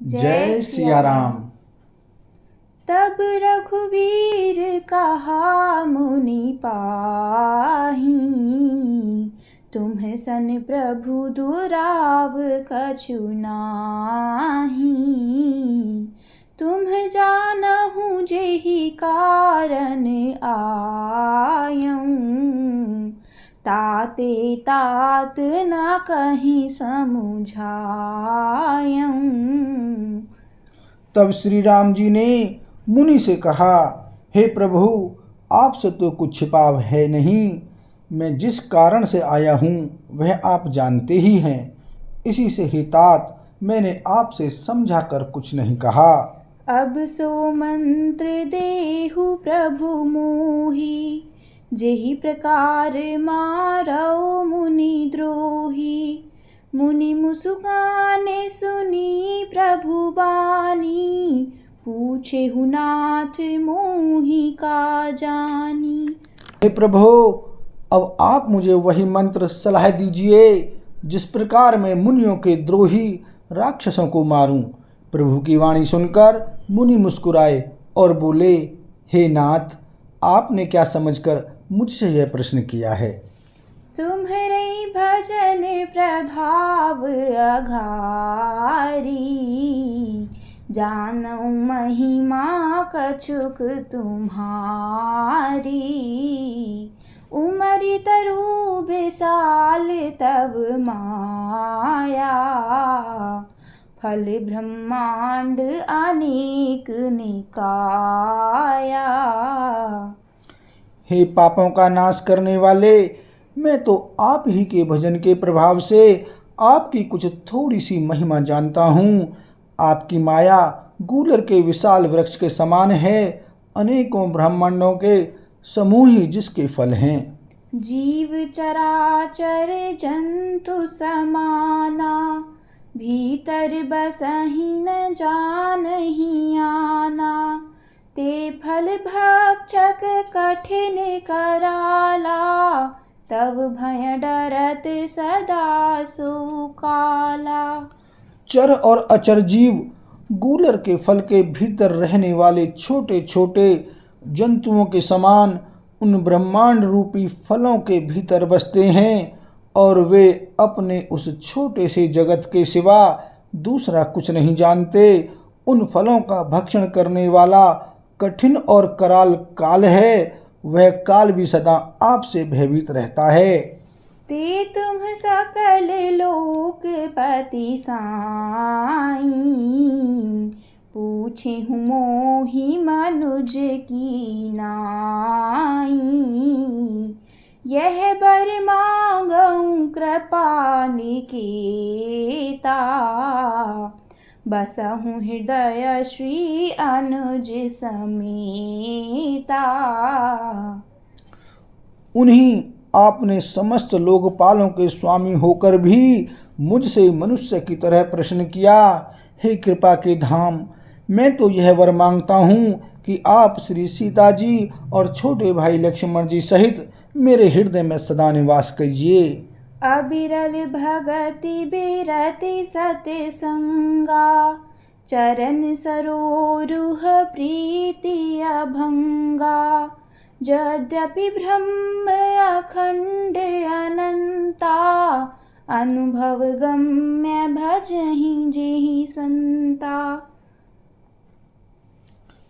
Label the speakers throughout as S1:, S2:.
S1: जय सिया राम।
S2: तब रघुवीर कहा मुनि पाही, तुम्ह सन प्रभु दुराव कछु नाही। तुम्ह जानहु जेहि कारण आयऊँ, ताते तात न कहीं समुझायऊँ।
S1: तब श्री राम जी ने मुनि से कहा, हे प्रभु, आपसे तो कुछ छिपाव है नहीं। मैं जिस कारण से आया हूँ वह आप जानते ही हैं। इसी से ही तात मैंने आपसे समझा कर कुछ नहीं कहा।
S2: अब सो मंत्र देहु प्रभु मोहि, जेहि प्रकार मारौ मुनि द्रोही। मुनि मुसुकाने सुनी प्रभु बानी, पूछेहु नाथ मोहि का जानी।
S1: हे प्रभु, अब आप मुझे वही मंत्र सलाह दीजिए जिस प्रकार मैं मुनियों के द्रोही राक्षसों को मारूं। प्रभु की वाणी सुनकर मुनि मुस्कुराए और बोले, हे नाथ, आपने क्या समझकर मुझसे यह प्रश्न किया है?
S2: तुम्हरे भजन प्रभाव अघारी, जानौ महिमा कछुक तुम्हारी। उमरि तरु बेसाल तब माया, फल ब्रह्मांड अनेक निकाया।
S1: हे पापों का नाश करने वाले, मैं तो आप ही के भजन के प्रभाव से आपकी कुछ थोड़ी सी महिमा जानता हूँ। आपकी माया गूलर के विशाल वृक्ष के समान है, अनेकों ब्रह्मांडों के समूह ही जिसके फल हैं।
S2: जीव चराचर जंतु समाना, भीतर बसहि न जानहि आना। ते फल भक्षक कठिन कराला, तब भय डरत सदा सुकाला।
S1: चर और अचर जीव गूलर के फल के भीतर रहने वाले छोटे छोटे जंतुओं के समान उन ब्रह्मांड रूपी फलों के भीतर बसते हैं, और वे अपने उस छोटे से जगत के सिवा दूसरा कुछ नहीं जानते। उन फलों का भक्षण करने वाला कठिन और कराल काल है, वह काल भी सदा आपसे भयभीत रहता है।
S2: ते तुम सकल लोकपति साई, पूछेहु मोहि मनुज की नाई। यह बर मांगऊँ कृपा निकेता, बसहु हृदय श्री अनुज समेता।
S1: उन्हीं आपने समस्त लोकपालों के स्वामी होकर भी मुझसे मनुष्य की तरह प्रश्न किया। हे कृपा के धाम, मैं तो यह वर मांगता हूँ कि आप श्री सीता जी और छोटे भाई लक्ष्मण जी सहित मेरे हृदय में सदा निवास कीजिए।
S2: अबिरल भगति बिरति सतसंगा, चरण सरोरुह प्रीति अभंगा। यद्यपि ब्रह्म अखंड अनंता, अनुभव गम्य भजहि जेहि संता।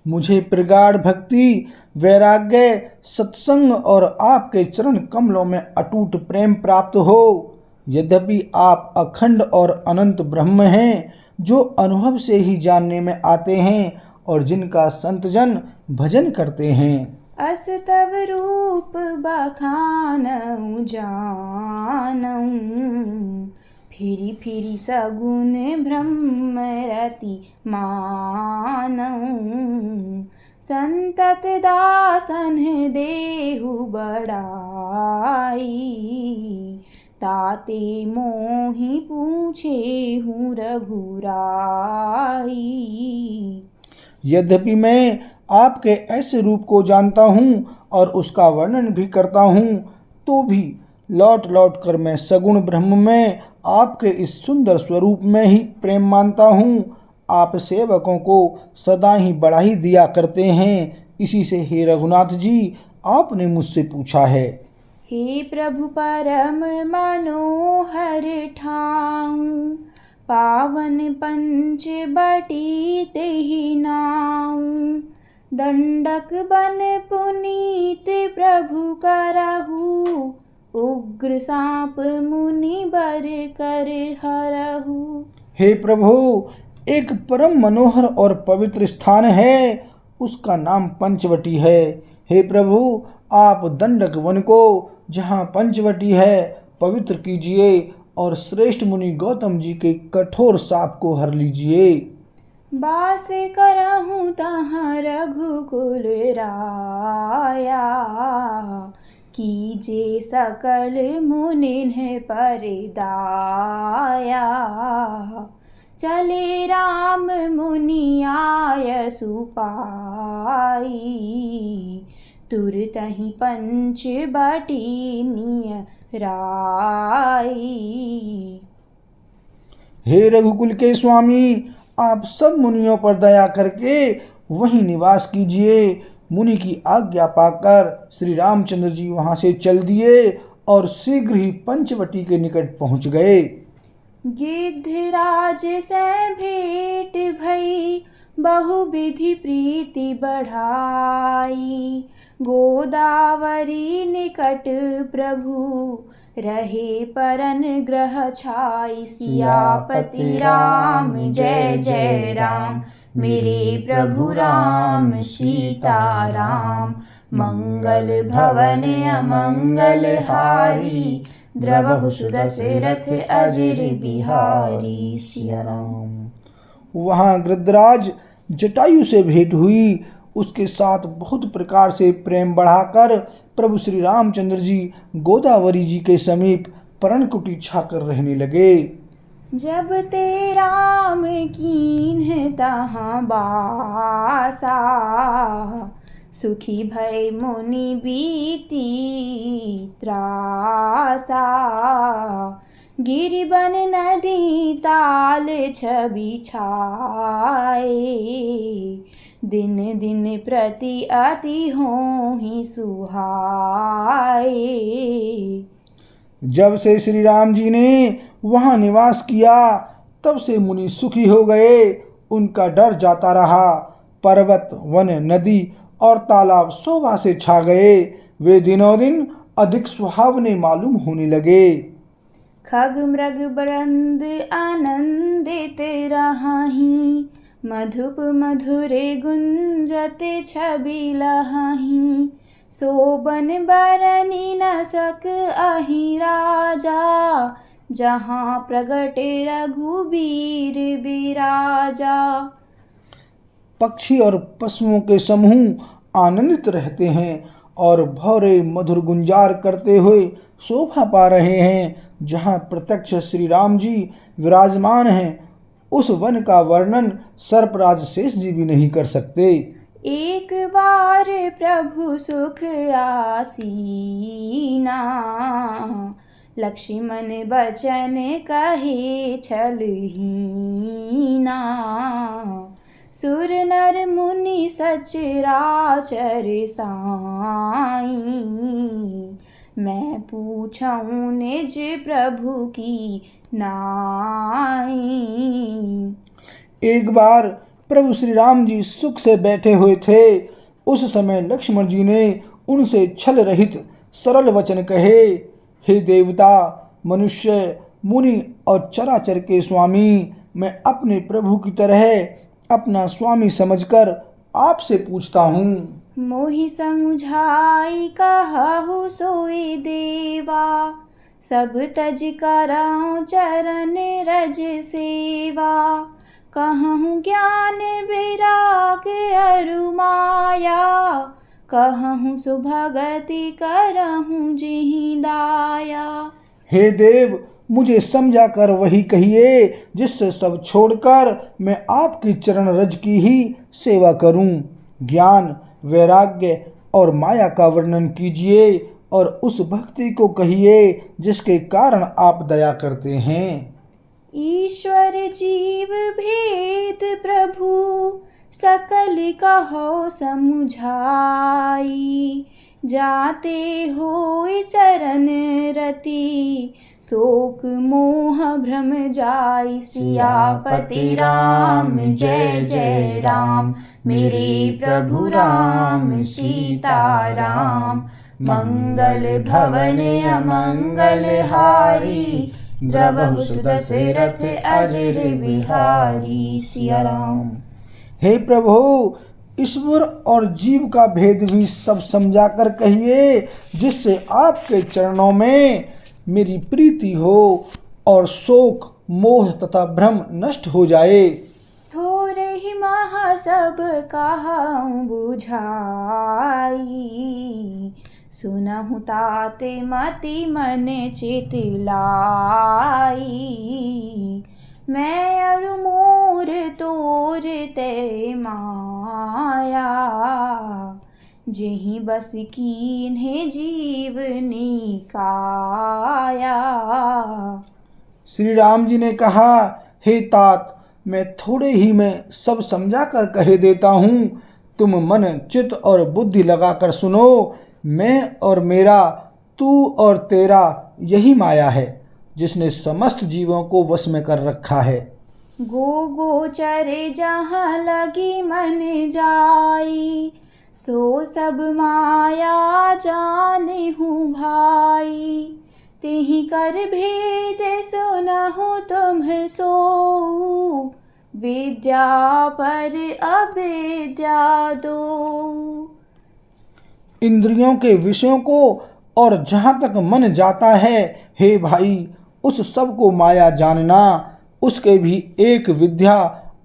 S1: मुझे प्रगाढ़ भक्ति, वैराग्य, सत्संग और आपके चरण कमलों में अटूट प्रेम प्राप्त हो। यद्यपि आप अखंड और अनंत ब्रह्म हैं, जो अनुभव से ही जानने में आते हैं और जिनका संतजन भजन करते हैं।
S2: अस तब रूप बखानऊ जानऊँ, फिरी फिरी सगुन ब्रह्म रति मानऊँ। संतत दासन देहु बड़ाई, ताते मोहि पूछेहु रघुराई।
S1: यद्यपि मैं आपके ऐसे रूप को जानता हूँ और उसका वर्णन भी करता हूँ, तो भी लौट लौट कर मैं सगुण ब्रह्म में आपके इस सुंदर स्वरूप में ही प्रेम मानता हूँ। आप सेवकों को सदा ही बढ़ाई दिया करते हैं। इसी से हे रघुनाथ जी, आपने मुझसे पूछा है।
S2: हे प्रभु परम मनोहर ठाऊं, पावन पंच बटी तेहि नाऊं। दंडक बन पुनीत प्रभु करहु, उग्र सांप मुनि बर कर हरहु।
S1: हे प्रभु, एक परम मनोहर और पवित्र स्थान है, उसका नाम पंचवटी है। हे प्रभु, आप दंडक वन को, जहाँ पंचवटी है, पवित्र कीजिए और श्रेष्ठ मुनि गौतम जी के कठोर शाप को हर लीजिए।
S2: बास करहूँ तहाँ रघुकुल राया, कीजे सकल मुनिन परदाया। चले राम मुनि आय सुपाई, तुरतहि पंच बटी नियराई।
S1: हे रघुकुल के स्वामी, आप सब मुनियों पर दया करके वहीं निवास कीजिए। मुनि की आज्ञा पाकर श्री रामचंद्र जी वहां से चल दिए और शीघ्र ही पंचवटी के निकट पहुंच गए।
S2: गिद्धराज से भेंट भई, बहुविधि प्रीति बढ़ाई। गोदावरी निकट प्रभु, रहे परन ग्रह छाई। सियापति राम जय जय राम, मेरे प्रभु राम सीता राम। मंगल भवन अमंगल हारी, द्रवहु सुदशरथ अजर बिहारी। सिया राम।
S1: वहां गृद्धराज जटायु से भेंट हुई। उसके साथ बहुत प्रकार से प्रेम बढ़ाकर प्रभु श्री रामचंद्र जी गोदावरी जी के समीप पर्णकुटी छाकर रहने लगे।
S2: जब ते राम कीन्ह तहाँ बासा, सुखी भय मुनि बीती त्रासा। गिरिबन नदी ताल छवि छाए, दिन दिन प्रति अति होहि सुहाए।
S1: जब से श्री राम जी ने वहां निवास किया, तब से मुनि सुखी हो गए। उनका डर जाता रहा। पर्वत, वन, नदी और तालाब शोभा से छा गए। वे दिनों दिन अधिक सुहावने मालूम होने लगे।
S2: खग मृग बरंद आनंदित रहाहि, मधुप मधुरे गुंजत छवि लहाहि। सोबन बरनी न सक अहि राजा, जहाँ प्रगटे रघुबीर बिराजा।
S1: पक्षी और पशुओं के समूह आनंदित रहते हैं और भौरे मधुर गुंजार करते हुए शोभा पा रहे हैं। जहाँ प्रत्यक्ष श्री राम जी विराजमान हैं, उस वन का वर्णन सर्पराज शेष जी भी नहीं कर सकते।
S2: एक बार प्रभु सुख आसीना, लक्ष्मण बचन कहे छलहीना। सुर नर मुनि सचराचर साई, मैं पूछऊँ निज प्रभु की नाई।
S1: एक बार प्रभु श्री राम जी सुख से बैठे हुए थे। उस समय लक्ष्मण जी ने उनसे छल रहित सरल वचन कहे, हे देवता, मनुष्य, मुनि और चराचर के स्वामी, मैं अपने प्रभु की तरह अपना स्वामी समझकर आपसे पूछता हूँ।
S2: मोहि समुझाई कहु सोई देवा, सब तज कराऊं चरण रज सेवा। कहूँ ज्ञान विराग अरु माया, कहूँ सुभगति करहूँ जिहि दाया।
S1: हे देव, मुझे समझा कर वही कहिए, जिससे सब छोड़कर मैं आपकी चरण रज की ही सेवा करूं। ज्ञान, वैराग्य और माया का वर्णन कीजिए और उस भक्ति को कहिए जिसके कारण आप दया करते हैं।
S2: ईश्वर जीव भेद सकल कहो समुझाई, जाते होय चरण रति, शोक मोह भ्रम जाई। सियापति राम जय जय राम, मेरे प्रभु राम सीताराम। मंगल भवन अमंगल हारी, द्रवहु सुदशरथ अजर बिहारी। सिया राम।
S1: हे प्रभु, ईश्वर और जीव का भेद भी सब समझाकर कहिए, जिससे आपके चरणों में मेरी प्रीति हो और शोक मोह तथा भ्रम नष्ट हो जाए।
S2: थोरे ही महा सब कहूँ बुझाई, सुनहु ताते मति मन चित लाई। मैं अरु मोर तोर ते माया, जेहि बस कीन्हे जीवनी काया।
S1: श्री राम जी ने कहा, हे तात, मैं थोड़े ही में सब समझा कर कह देता हूँ, तुम मन चित्त और बुद्धि लगाकर सुनो। मैं और मेरा, तू और तेरा, यही माया है जिसने समस्त जीवों को वश में कर रखा है।
S2: गोचरे जहाँ लगी मन जाई, सो सब माया जाने हूँ भाई। तिहि कर भेद सुनहु तुम सो, विद्या पर अविद्या दो।
S1: इंद्रियों के विषयों को और जहाँ तक मन जाता है, हे भाई, उस सब को माया जानना। उसके भी एक विद्या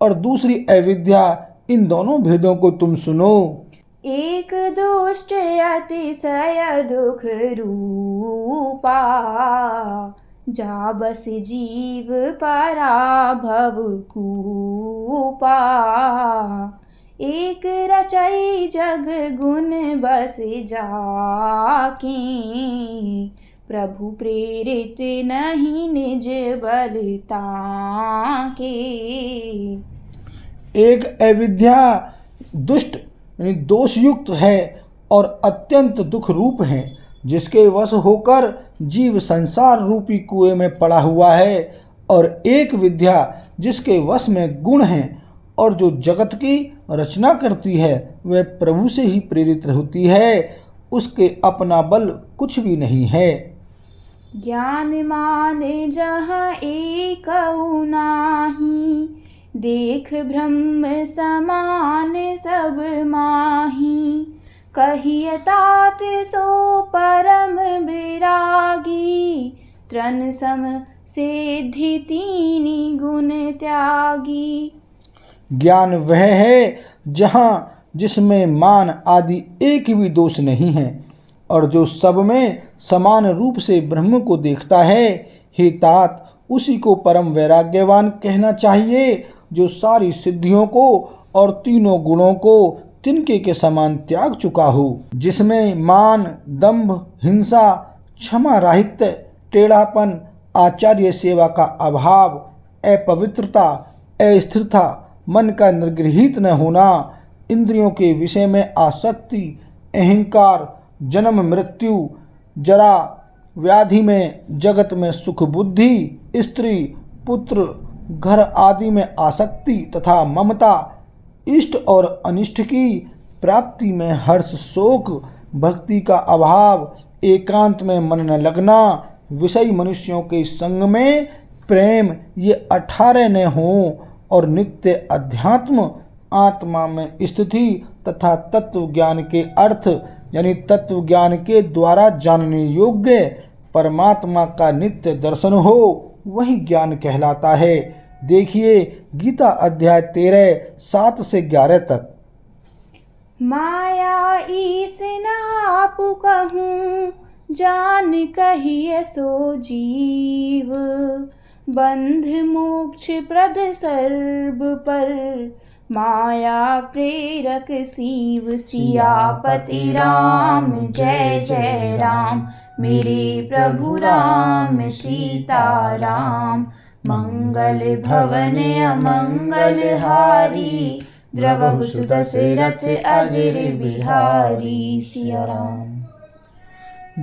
S1: और दूसरी अविद्या, इन दोनों भेदों को तुम सुनो।
S2: एक दुष्ट अतिशय दुख रूपा, जा बस जीव पराभव कूपा। एक रचई जग गुण बस जाकी, प्रभु प्रेरित नहीं निज बलता के।
S1: एक अविद्या दुष्ट यानी दोषयुक्त है और अत्यंत दुख रूप है, जिसके वश होकर जीव संसार रूपी कुएं में पड़ा हुआ है। और एक विद्या जिसके वश में गुण है और जो जगत की रचना करती है, वह प्रभु से ही प्रेरित होती है। उसके अपना बल कुछ भी नहीं है।
S2: ज्ञान माने जहाँ एक नाही, देख ब्रह्म समान सब माही। कहिए तात सो परम विरागी, त्रन सम सिद्धि तीनी गुण त्यागी।
S1: ज्ञान वह है जहाँ जिसमें मान आदि एक भी दोष नहीं है और जो सब में समान रूप से ब्रह्म को देखता है। हे तात, उसी को परम वैराग्यवान कहना चाहिए, जो सारी सिद्धियों को और तीनों गुणों को तिनके के समान त्याग चुका हो, जिसमें मान, दंभ, हिंसा, क्षमा राहित्य, टेढ़ापन, आचार्य सेवा का अभाव, अपवित्रता, अस्थिरता, मन का निर्गृहित न होना, इंद्रियों के विषय में आसक्ति, अहंकार, जन्म मृत्यु, जरा व्याधि में, जगत में सुख बुद्धि, स्त्री पुत्र घर आदि में आसक्ति तथा ममता, इष्ट और अनिष्ट की प्राप्ति में हर्ष शोक, भक्ति का अभाव, एकांत में मन न लगना, विषयी मनुष्यों के संग में प्रेम, ये 18 न हों और नित्य अध्यात्म, आत्मा में स्थिति तथा तत्व ज्ञान के अर्थ यानी तत्व ज्ञान के द्वारा जानने योग्य परमात्मा का नित्य दर्शन हो, वही ज्ञान कहलाता है। देखिए गीता अध्याय 13 7 से 11 तक।
S2: माया ईस नाप कहूँ, जान कहिए सो जीव। बंध मोक्ष प्रद सर्ब पर, माया प्रेरक शिव। सियापति राम जय जय राम, मेरे प्रभु राम सीताराम। मंगल भवन अमंगल हारी, द्रवहु सुदशरथ अजर बिहारी। सिया राम।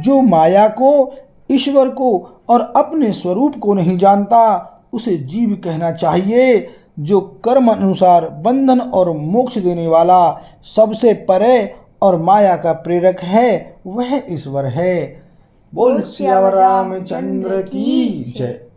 S1: जो माया को, ईश्वर को और अपने स्वरूप को नहीं जानता उसे जीव कहना चाहिए। जो कर्म अनुसार बंधन और मोक्ष देने वाला, सबसे परे और माया का प्रेरक है, वह ईश्वर है। बोल सियावर रामचंद्र की जय।